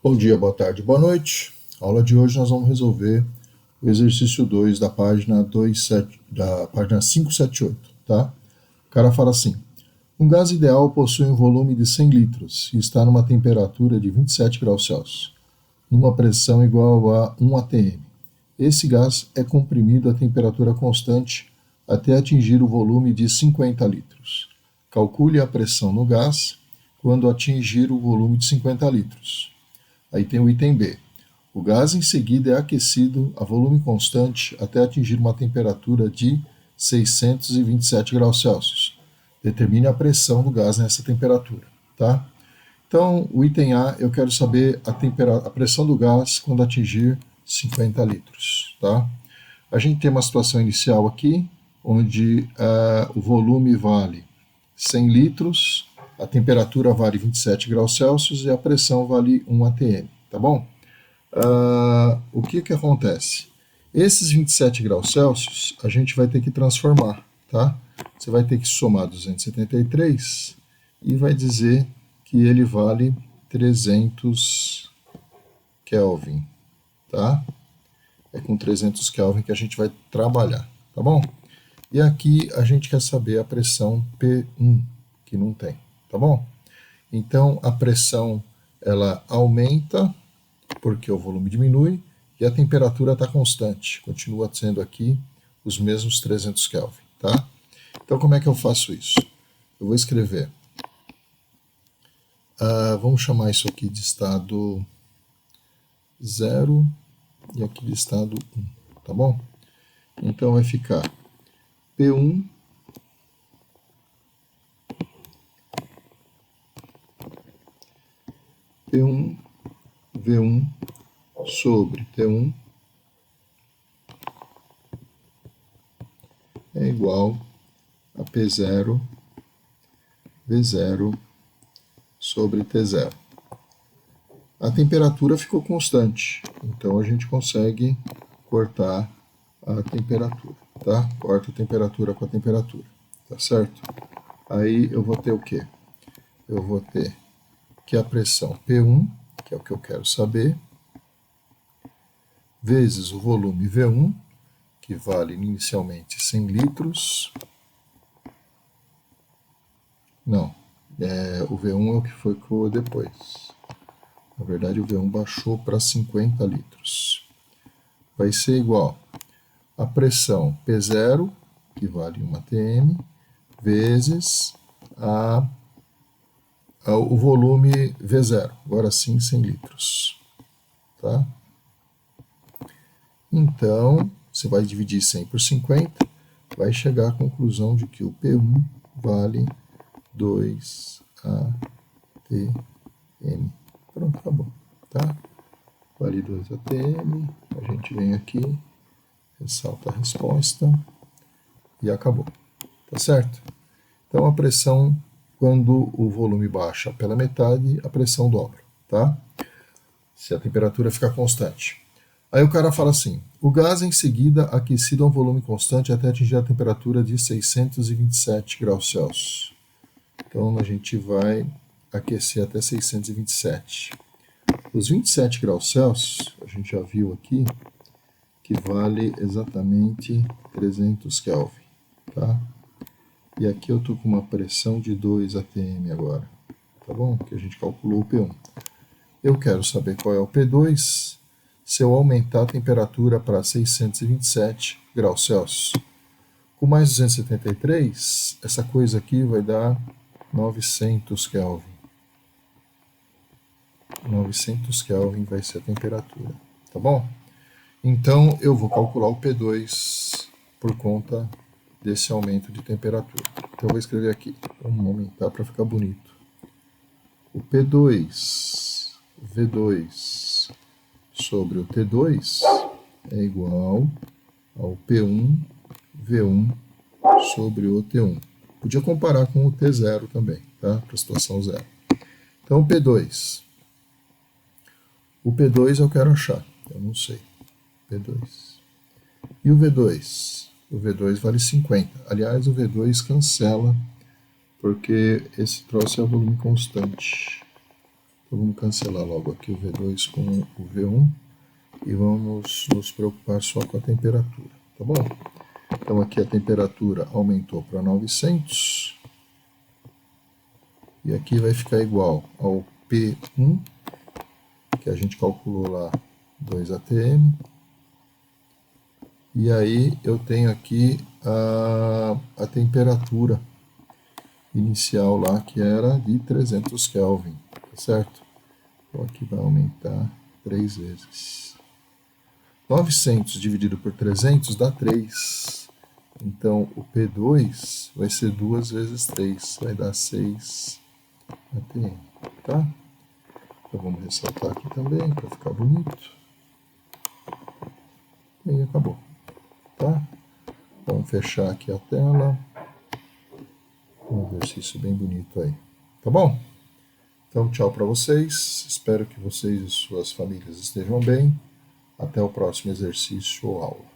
Bom dia, boa tarde, boa noite. A aula de hoje nós vamos resolver o exercício 2 da página 27, da página 578, tá? O cara fala assim: um gás ideal possui um volume de 100 litros e está numa temperatura de 27 graus Celsius, numa pressão igual a 1 atm. Esse gás é comprimido a temperatura constante até atingir o volume de 50 litros. Calcule a pressão no gás quando atingir o volume de 50 litros. Aí tem o item B. O gás em seguida é aquecido a volume constante até atingir uma temperatura de 627 graus Celsius. Determine a pressão do gás nessa temperatura, tá? Então, o item A, eu quero saber a pressão do gás quando atingir 50 litros, tá? A gente tem uma situação inicial aqui, onde o volume vale 100 litros, a temperatura vale 27 graus Celsius e a pressão vale 1 atm, tá bom? O que acontece? Esses 27 graus Celsius a gente vai ter que transformar, tá? Você vai ter que somar 273 e vai dizer que ele vale 300 Kelvin, tá? É com 300 Kelvin que a gente vai trabalhar, tá bom? E aqui a gente quer saber a pressão P1, que não tem, tá bom? Então a pressão ela aumenta porque o volume diminui e a temperatura está constante, continua sendo aqui os mesmos 300 Kelvin, tá? Então como é que eu faço isso? Eu vou escrever, vamos chamar isso aqui de estado 0 e aqui de estado 1, tá bom? Então vai ficar P1 P1 V1 sobre T1 é igual a P0 V0 sobre T0. A temperatura ficou constante, então a gente consegue cortar a temperatura, tá? Corta a temperatura com a temperatura, tá certo? Aí eu vou ter o quê? Eu vou ter que a pressão P1, que é o que eu quero saber, vezes o volume V1, que vale inicialmente 100 litros. Não, o V1 é o que foi depois. Na verdade, o V1 baixou para 50 litros. Vai ser igual a pressão P0, que vale 1 atm, vezes o volume V0, agora sim 100 litros. Tá? Então, você vai dividir 100 por 50, vai chegar à conclusão de que o P1 vale 2 atm. Pronto, tá bom. Tá? Vale 2 atm, a gente vem aqui, ressalta a resposta e acabou. Tá certo? Então, a pressão, quando o volume baixa pela metade, a pressão dobra, tá? Se a temperatura ficar constante. Aí o cara fala assim: o gás em seguida aquecido a um volume constante até atingir a temperatura de 627 graus Celsius. Então a gente vai aquecer até 627. Os 27 graus Celsius, a gente já viu aqui, que vale exatamente 300 Kelvin, tá? E aqui eu estou com uma pressão de 2 atm agora, tá bom? Que a gente calculou o P1. Eu quero saber qual é o P2 se eu aumentar a temperatura para 627 graus Celsius. Com mais 273, essa coisa aqui vai dar 900 Kelvin. 900 Kelvin vai ser a temperatura, tá bom? Então eu vou calcular o P2 por conta desse aumento de temperatura. Então eu vou escrever aqui, vamos aumentar para ficar bonito. O P2, V2 sobre o T2 é igual ao P1, V1 sobre o T1. Podia comparar com o T0 também, tá? Para a situação zero. Então o P2. O P2 eu quero achar, eu não sei. P2. E o V2? O V2 vale 50. Aliás, o V2 cancela, porque esse troço é o volume constante. Então vamos cancelar logo aqui o V2 com o V1 e vamos nos preocupar só com a temperatura, tá bom? Então aqui a temperatura aumentou para 900 e aqui vai ficar igual ao P1, que a gente calculou lá 2 atm. E aí eu tenho aqui a temperatura inicial lá, que era de 300 Kelvin, tá certo? Então aqui vai aumentar 3 vezes. 900 dividido por 300 dá 3. Então o P2 vai ser 2 vezes 3, vai dar 6 atm, tá? Então vamos ressaltar aqui também para ficar bonito. E aí acabou, tá? Vamos fechar aqui a tela. Um exercício bem bonito aí, tá bom? Então tchau para vocês, espero que vocês e suas famílias estejam bem. Até o próximo exercício ou aula.